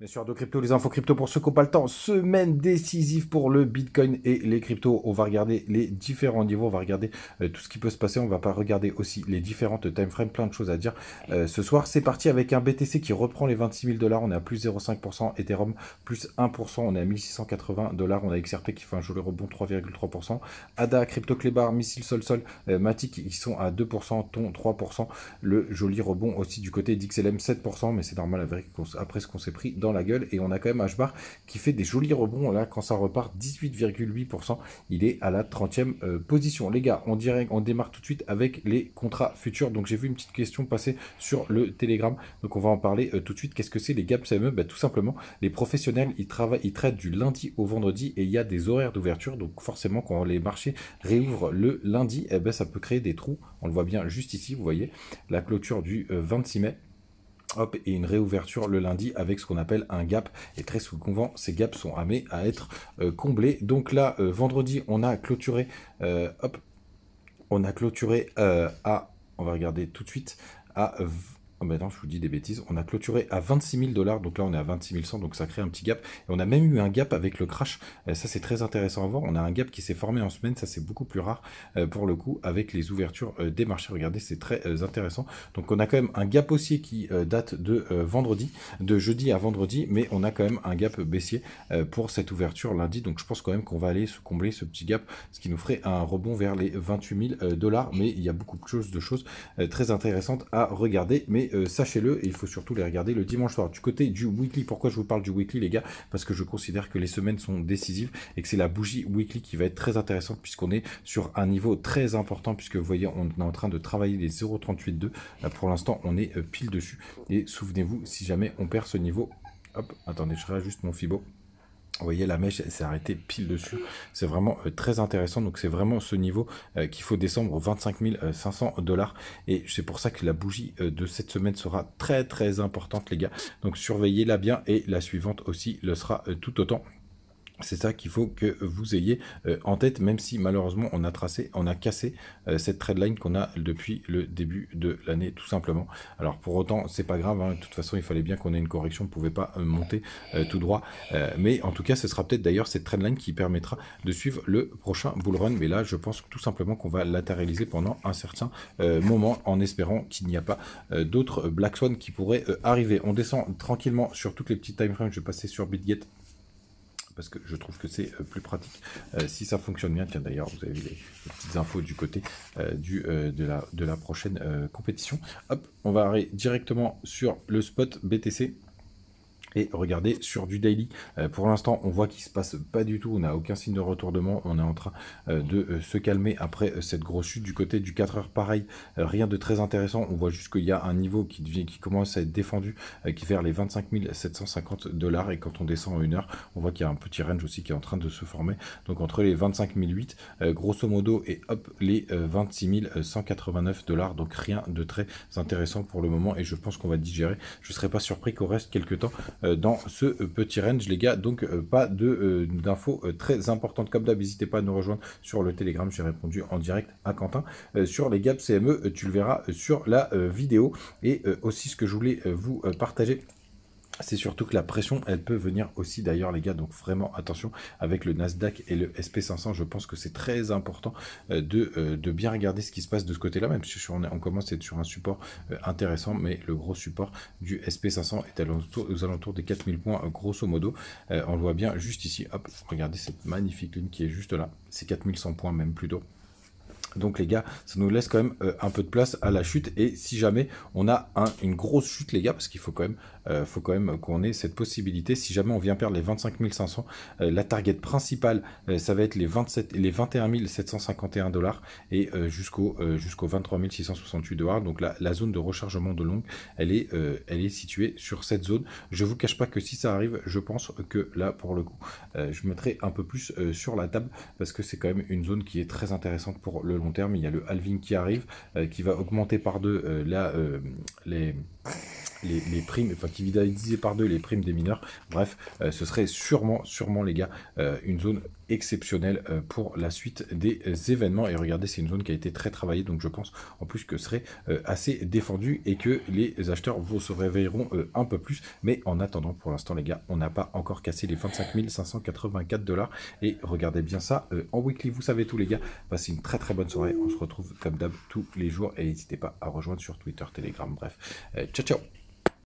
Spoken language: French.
Bien sûr, de crypto, les infos crypto pour ceux qui n'ont pas le temps. Semaine décisive pour le Bitcoin et les cryptos. On va regarder les différents niveaux, on va regarder tout ce qui peut se passer. On va pas regarder aussi les différentes time frames, plein de choses à dire. Ce soir, c'est parti avec un BTC qui reprend les 26 000 dollars. On est à plus 0,5%. Ethereum, plus 1%. On est à 1680 dollars. On a XRP qui fait un joli rebond, 3,3%. ADA, Crypto Clébar, Missile Sol Sol, Matic, ils sont à 2%, Ton 3%. Le joli rebond aussi du côté d'XLM, 7%. Mais c'est normal après ce qu'on s'est pris dans la gueule, et on a quand même HBAR qui fait des jolis rebonds là quand ça repart, 18,8%. Il est à la 30e position. Les gars, on démarre tout de suite avec les contrats futurs. Donc j'ai vu une petite question passer sur le Telegram, donc on va en parler tout de suite. Qu'est-ce que c'est les gaps CME? Tout simplement, les professionnels ils traitent du lundi au vendredi et il y a des horaires d'ouverture. Donc forcément, quand les marchés réouvrent le lundi, ça peut créer des trous. On le voit bien juste ici, vous voyez la clôture du 26 mai. Hop, et une réouverture le lundi avec ce qu'on appelle un gap. Et très souvent, ces gaps sont amenés à être comblés. Donc là, vendredi, on a clôturé, on a clôturé on va regarder tout de suite, à oh ben non, je vous dis des bêtises. On a clôturé à 26 000 dollars. Donc là, on est à 26 100. Donc ça crée un petit gap. Et on a même eu un gap avec le crash. Ça, c'est très intéressant à voir. On a un gap qui s'est formé en semaine. Ça, c'est beaucoup plus rare pour le coup avec les ouvertures des marchés. Regardez, c'est très intéressant. Donc on a quand même un gap haussier qui date de de jeudi à vendredi. Mais on a quand même un gap baissier pour cette ouverture lundi. Donc je pense quand même qu'on va aller se combler ce petit gap. Ce qui nous ferait un rebond vers les 28 000 dollars. Mais il y a beaucoup de choses très intéressantes à regarder. Mais sachez-le, et il faut surtout les regarder le dimanche soir. Du côté du weekly, pourquoi je vous parle du weekly, les gars? Parce que je considère que les semaines sont décisives et que c'est la bougie weekly qui va être très intéressante, puisqu'on est sur un niveau très important, puisque vous voyez, on est en train de travailler les 0,38,2. Pour l'instant, on est pile dessus. Et souvenez-vous, si jamais on perd ce niveau, hop, attendez, je réajuste mon Fibo. Vous voyez, la mèche s'est arrêtée pile dessus. C'est vraiment très intéressant. Donc, c'est vraiment ce niveau qu'il faut descendre aux 25 500 dollars. Et c'est pour ça que la bougie de cette semaine sera très importante, les gars. Donc, surveillez-la bien. Et la suivante aussi le sera tout autant. C'est ça qu'il faut que vous ayez en tête, même si malheureusement on a cassé cette trendline qu'on a depuis le début de l'année, tout simplement. Alors pour autant, c'est pas grave, hein. De toute façon, il fallait bien qu'on ait une correction, on ne pouvait pas monter tout droit. Mais en tout cas, ce sera peut-être d'ailleurs cette trendline qui permettra de suivre le prochain bull run. Mais là, je pense tout simplement qu'on va latéraliser pendant un certain moment, en espérant qu'il n'y a pas d'autres Black Swan qui pourraient arriver. On descend tranquillement sur toutes les petites time frames. Je vais passer sur BitGet, parce que je trouve que c'est plus pratique si ça fonctionne bien. Tiens, d'ailleurs, vous avez les petites infos du côté de la prochaine compétition. Hop, on va aller directement sur le spot BTC. Et regardez sur du daily, pour l'instant on voit qu'il se passe pas du tout, on n'a aucun signe de retournement, on est en train de se calmer après cette grosse chute. Du côté du 4 heures, pareil, rien de très intéressant, on voit juste qu'il y a un niveau qui commence à être défendu, qui est vers les 25 750 dollars, et quand on descend en 1 heure, on voit qu'il y a un petit range aussi qui est en train de se former, donc entre les 25 008 grosso modo et hop, les 26 189 dollars, donc rien de très intéressant pour le moment, et je pense qu'on va digérer. Je serais pas surpris qu'on reste quelques temps dans ce petit range, les gars. Donc pas d'infos très importantes. Comme d'hab, n'hésitez pas à nous rejoindre sur le Telegram, j'ai répondu en direct à Quentin sur les gaps CME, tu le verras sur la vidéo. Et aussi, ce que je voulais vous partager, c'est surtout que la pression, elle peut venir aussi d'ailleurs, les gars. Donc vraiment attention avec le Nasdaq et le SP500. Je pense que c'est très important de bien regarder ce qui se passe de ce côté-là, même si on commence à être sur un support intéressant. Mais le gros support du SP500 est aux alentours des 4000 points grosso modo. On le voit bien juste ici. Hop, regardez cette magnifique ligne qui est juste là. C'est 4100 points même plutôt. Donc les gars, ça nous laisse quand même un peu de place à la chute. Et si jamais on a une grosse chute, les gars, parce qu'il faut quand même qu'on ait cette possibilité, si jamais on vient perdre les 25 500, la target principale, ça va être les 21 751 dollars et jusqu'au 23 668 dollars. Donc la zone de rechargement de longue, elle est située sur cette zone. Je vous cache pas que si ça arrive, je pense que là, pour le coup, je mettrai un peu plus sur la table, parce que c'est quand même une zone qui est très intéressante pour le long terme. Il y a le halving qui arrive, qui va augmenter par deux les primes, enfin qui va diviser par deux les primes des mineurs. Bref, ce serait sûrement les gars une zone exceptionnel pour la suite des événements. Et regardez, c'est une zone qui a été très travaillée, donc je pense en plus que ce serait assez défendu et que les acheteurs vous se réveilleront un peu plus. Mais en attendant, pour l'instant les gars, on n'a pas encore cassé les 25 584 $. Et regardez bien ça en weekly. Vous savez tout les gars, passez une très très bonne soirée. On se retrouve comme d'hab tous les jours et n'hésitez pas à rejoindre sur Twitter, Telegram, bref. Ciao ciao.